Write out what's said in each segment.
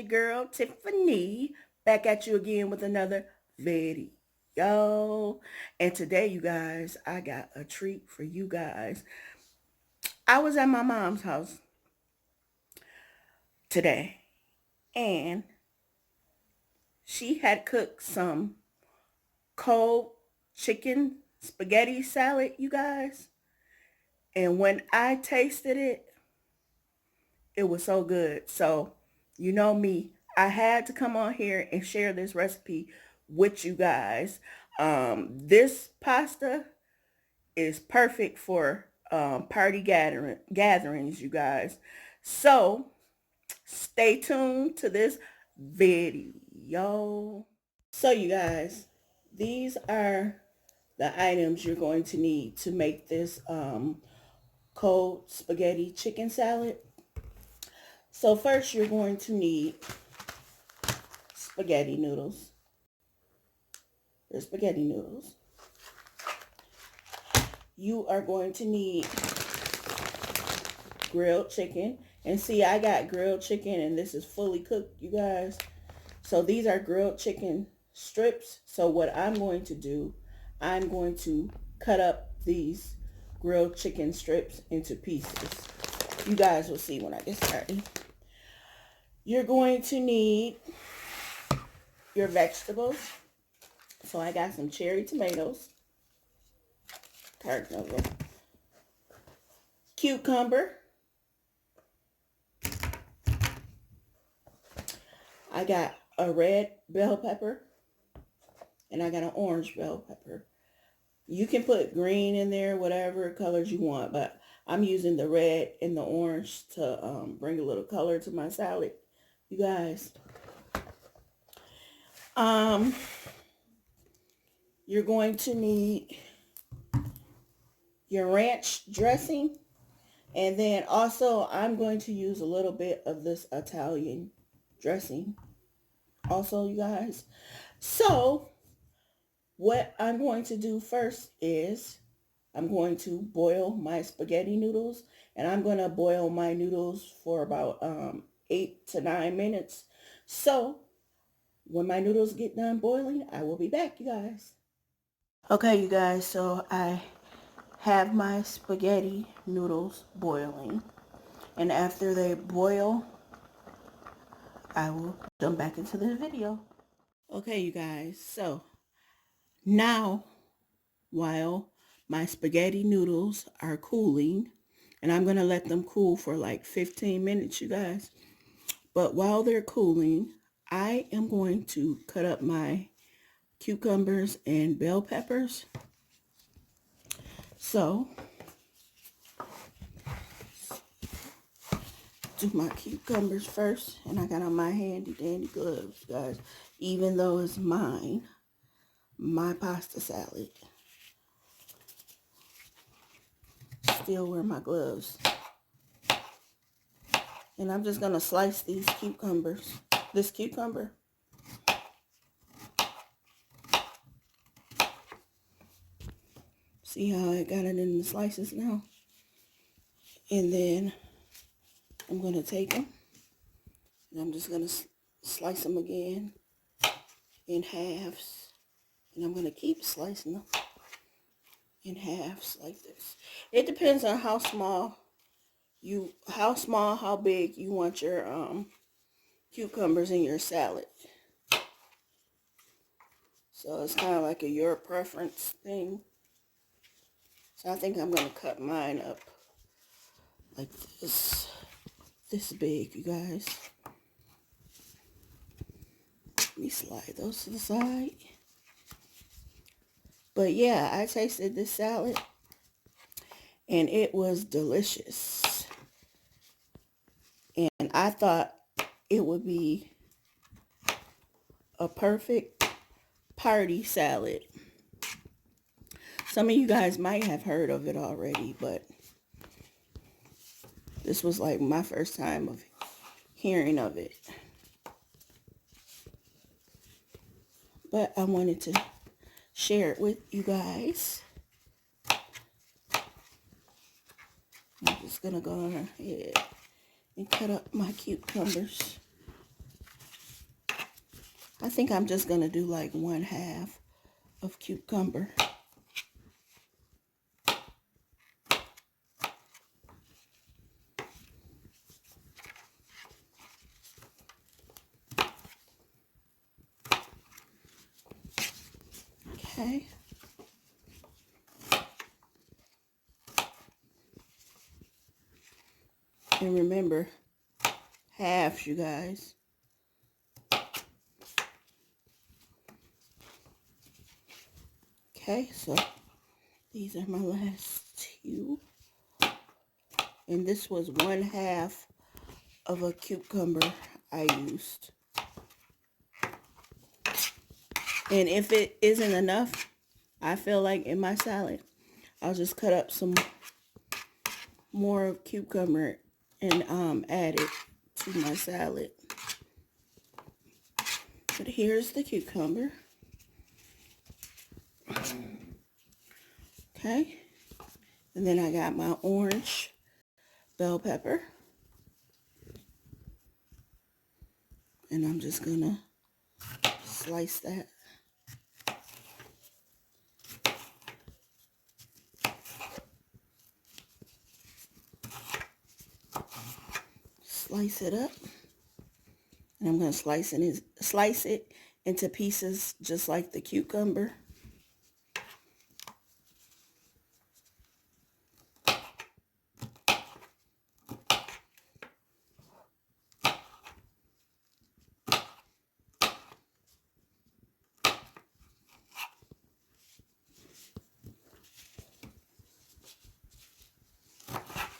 your girl, Tiffany, back at you again with another video. And today, you guys, I got a treat for you guys. I was at my mom's house today, and she had cooked some cold chicken spaghetti salad, you guys. And when I tasted it, it was so good. So, you know me, I had to come on here and share this recipe with you guys. This pasta is perfect for party gatherings, you guys. So, stay tuned to this video. So, you guys, these are the items you're going to need to make this cold spaghetti chicken salad. So first you're going to need spaghetti noodles. There's spaghetti noodles. You are going to need grilled chicken. And see, I got grilled chicken and this is fully cooked, you guys. So these are grilled chicken strips. So what I'm going to do, I'm going to cut up these grilled chicken strips into pieces. You guys will see when I get started. You're going to need your vegetables. So I got some cherry tomatoes, carton of them, cucumber, I got a red bell pepper, and I got an orange bell pepper. You can put green in there, whatever colors you want, but I'm using the red and the orange to bring a little color to my salad, you guys. You're going to need your ranch dressing, and then also I'm going to use a little bit of this Italian dressing also, you guys. So what I'm going to do first is I'm going to boil my spaghetti noodles, and I'm going to boil my noodles for about 8 to 9 minutes. So when my noodles get done boiling, I will be back, you guys. Okay, you guys, so I have my spaghetti noodles boiling, and after they boil, I will jump back into the video. Okay, you guys, so now while my spaghetti noodles are cooling, and I'm going to let them cool for like 15 minutes, you guys. But while they're cooling, I am going to cut up my cucumbers and bell peppers. So, do my cucumbers first, and I got on my handy dandy gloves, guys, even though it's my pasta salad. Still wear my gloves. And I'm just going to slice these cucumbers. This cucumber. See how I got it in the slices now? And then I'm going to take them. And I'm just going to slice them again in halves. And I'm going to keep slicing them in halves like this. It depends on how big you want your cucumbers in your salad. So it's kind of like your preference thing. So I think I'm going to cut mine up like this big, you guys. Let me slide those to the side. But yeah, I tasted this salad and it was delicious. And I thought it would be a perfect party salad. Some of you guys might have heard of it already, but this was like my first time of hearing of it. But I wanted to share it with you guys. I'm just going to go ahead and cut up my cucumbers. I think I'm just going to do like 1/2 of cucumber. Okay. And remember, halves, you guys. Okay, so these are my last 2. And this was 1/2 of a cucumber I used. And if it isn't enough, I feel like in my salad, I'll just cut up some more cucumber and add it to my salad. But here's the cucumber. Okay. And then I got my orange bell pepper. And I'm just gonna slice that. Slice it up. And I'm gonna slice it into pieces just like the cucumber.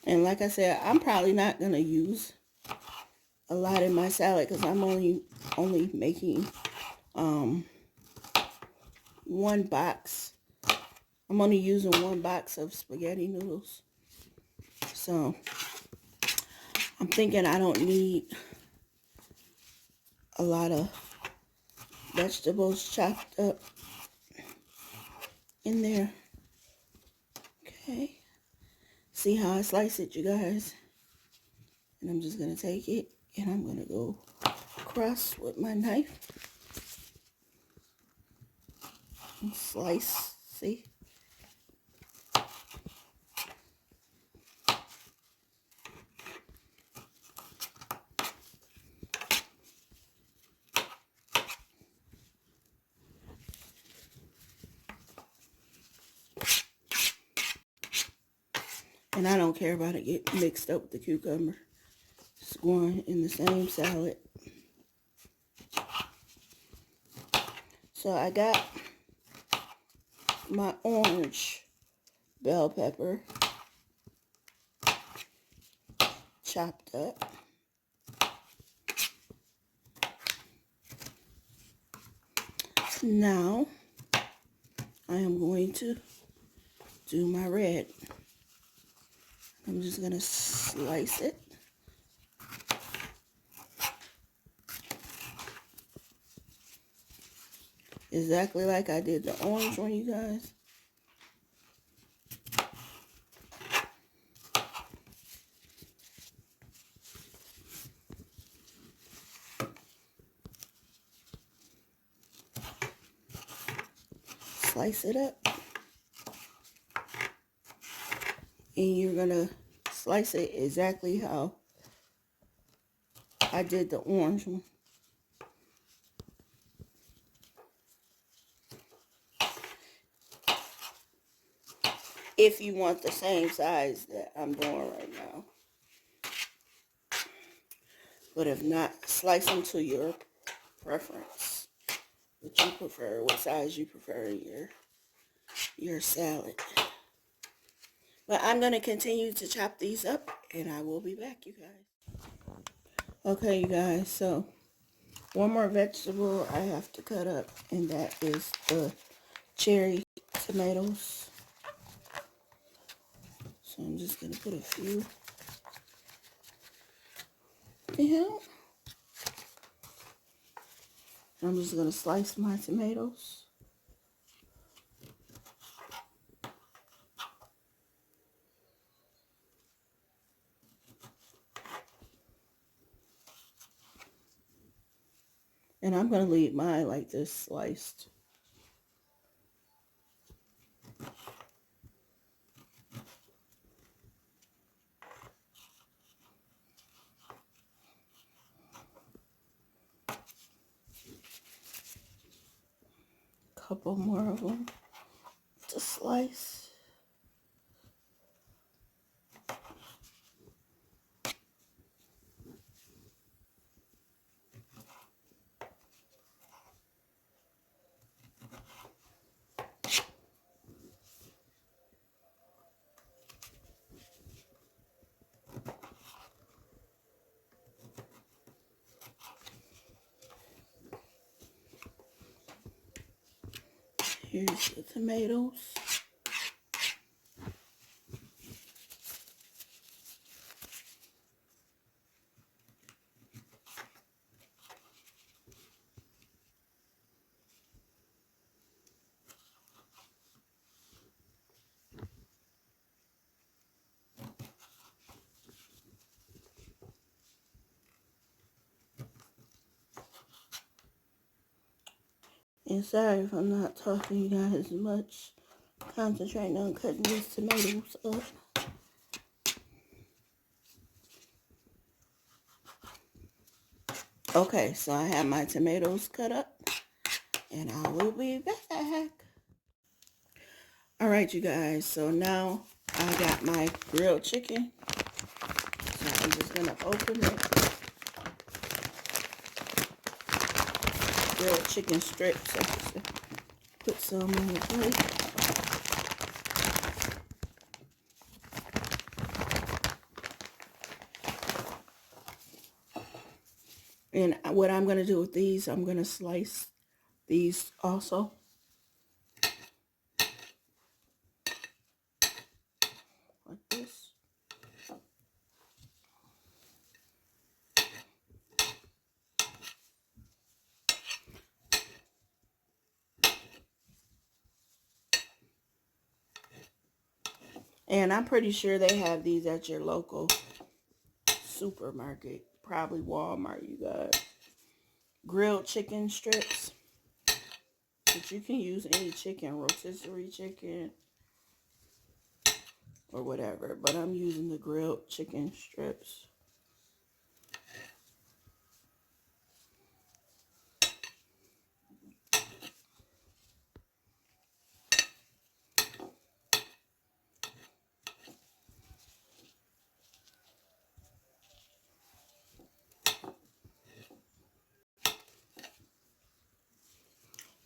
And like I said, I'm probably not going to use a lot in my salad because I'm only making 1 box. I'm only using 1 box of spaghetti noodles. So I'm thinking I don't need a lot of vegetables chopped up in there. Okay. See how I slice it, you guys? And I'm just going to take it and I'm going to go across with my knife and slice. See? And I don't care about it getting mixed up with the cucumber. It's going in the same salad. So I got my orange bell pepper chopped up. Now I am going to do my red. I'm just going to slice it. Exactly like I did the orange one, you guys. Slice it up. And you're going to slice it exactly how I did the orange one. If you want the same size that I'm doing right now. But if not, slice them to your preference. What you prefer, what size you prefer in your salad. But I'm going to continue to chop these up and I will be back, you guys. Okay, you guys, so one more vegetable I have to cut up, and that is the cherry tomatoes. So I'm just going to put a few in. I'm just going to slice my tomatoes. And I'm going to leave mine like this sliced. Couple more of them to slice. Here's the tomatoes. And sorry if I'm not talking to you guys much. Concentrating on cutting these tomatoes up. Okay, so I have my tomatoes cut up. And I will be back. Alright, you guys. So now I got my grilled chicken. So I'm just going to open it. Grilled chicken strips. So just put some on the plate. And what I'm going to do with these, I'm going to slice these also. Like this. And I'm pretty sure they have these at your local supermarket. Probably Walmart, you guys. Grilled chicken strips. But you can use any chicken, rotisserie chicken, or whatever. But I'm using the grilled chicken strips.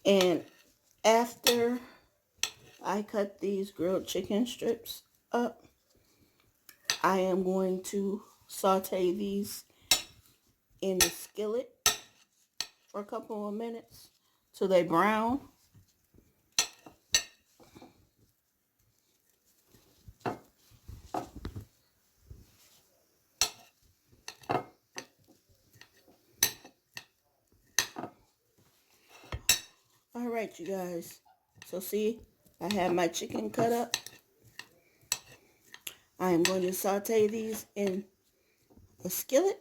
And after I cut these grilled chicken strips up, I am going to saute these in the skillet for a couple of minutes till they brown. Alright, you guys. So see, I have my chicken cut up. I am going to saute these in a skillet.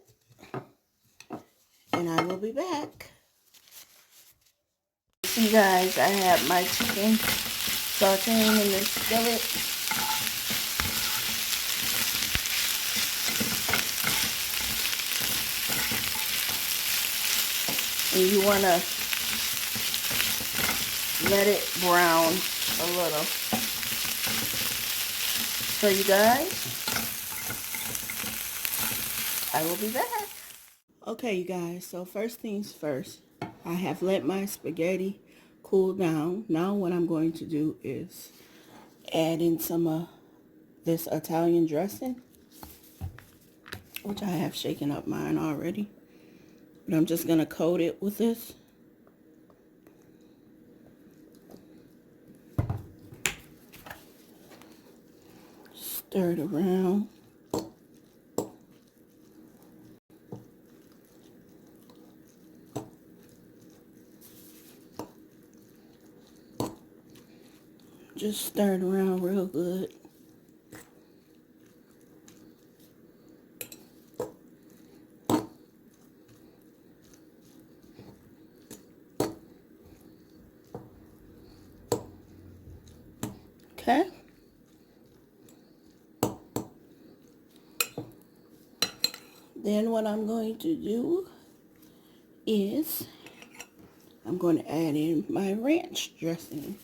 And I will be back. You guys, I have my chicken sauteing in the skillet. And you want to let it brown a little. So you guys, I will be back. Okay, you guys, so first things first, I have let my spaghetti cool down. Now what I'm going to do is add in some of this Italian dressing, which I have shaken up mine already. But I'm just going to coat it with this. Stir it around. Just stir it around real good. Okay. Then what I'm going to do is I'm going to add in my ranch dressing.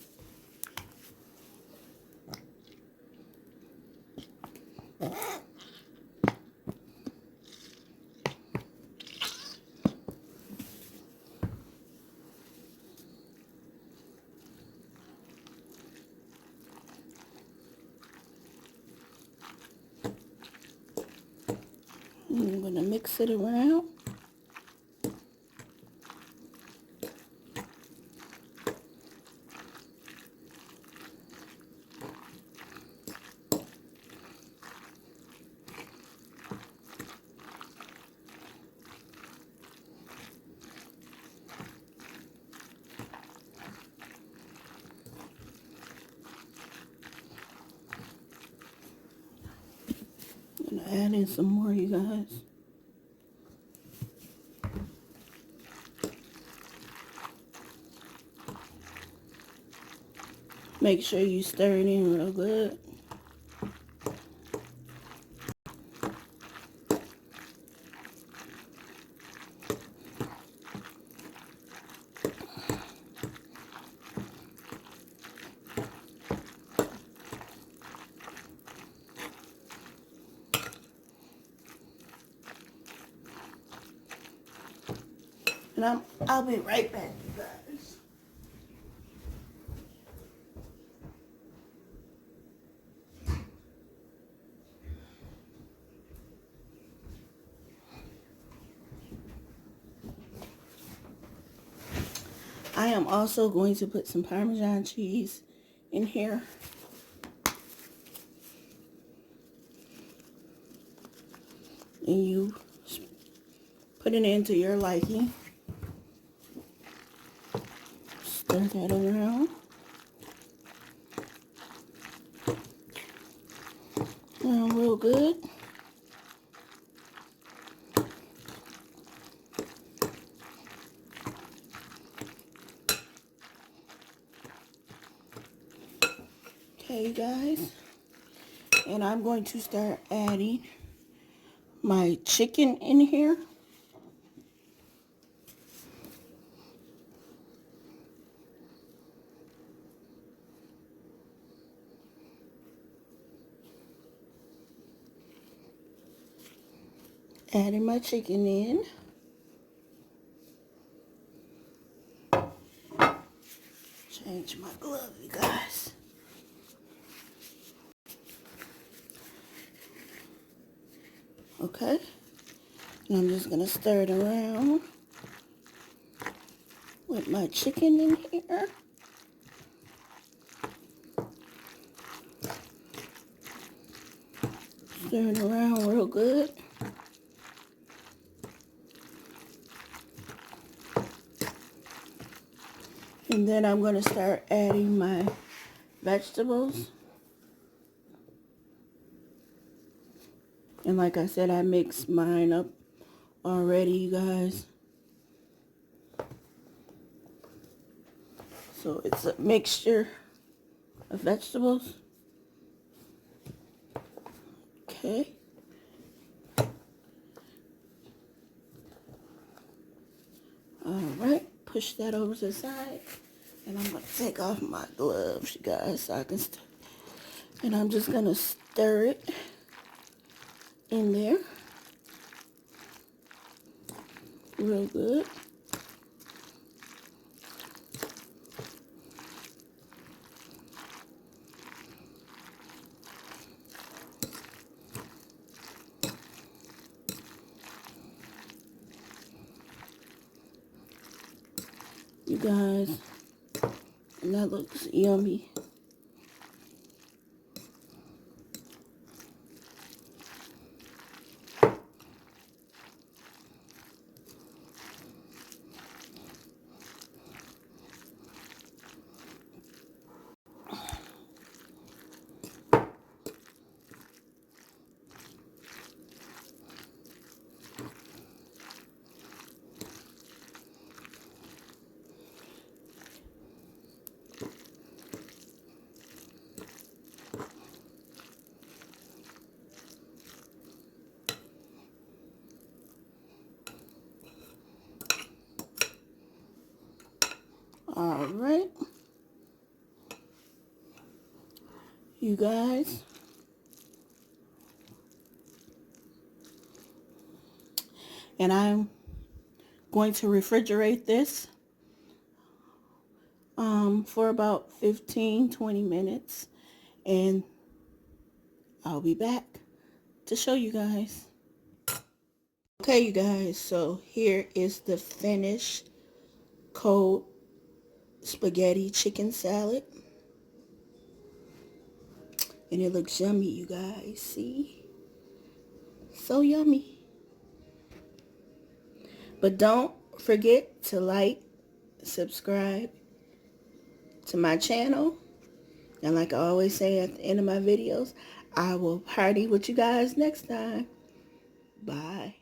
I'm going to mix it around. I'm going to add in some more, you guys. Make sure you stir it in real good. And I'll be right back, you guys. I am also going to put some Parmesan cheese in here. And you put it into your liking. Stir that around. Real good. Okay, you guys. And I'm going to start adding my chicken in here. Adding my chicken in. Change my glove, you guys. Okay. And I'm just going to stir it around with my chicken in here. Stir it around real good. And then I'm going to start adding my vegetables. And like I said, I mixed mine up already, you guys. So it's a mixture of vegetables. Okay. Alright, push that over to the side. And I'm going to take off my gloves, you guys, so I can stir. And I'm just going to stir it in there real good. You guys, and that looks yummy. you guys. And I'm going to refrigerate this for about 15-20 minutes, and I'll be back to show you guys. Okay, you guys, so here is the finished cold spaghetti chicken salad, and it looks yummy, you guys. See, so yummy. But don't forget to like, subscribe to my channel, and like I always say at the end of my videos, I will party with you guys next time. Bye.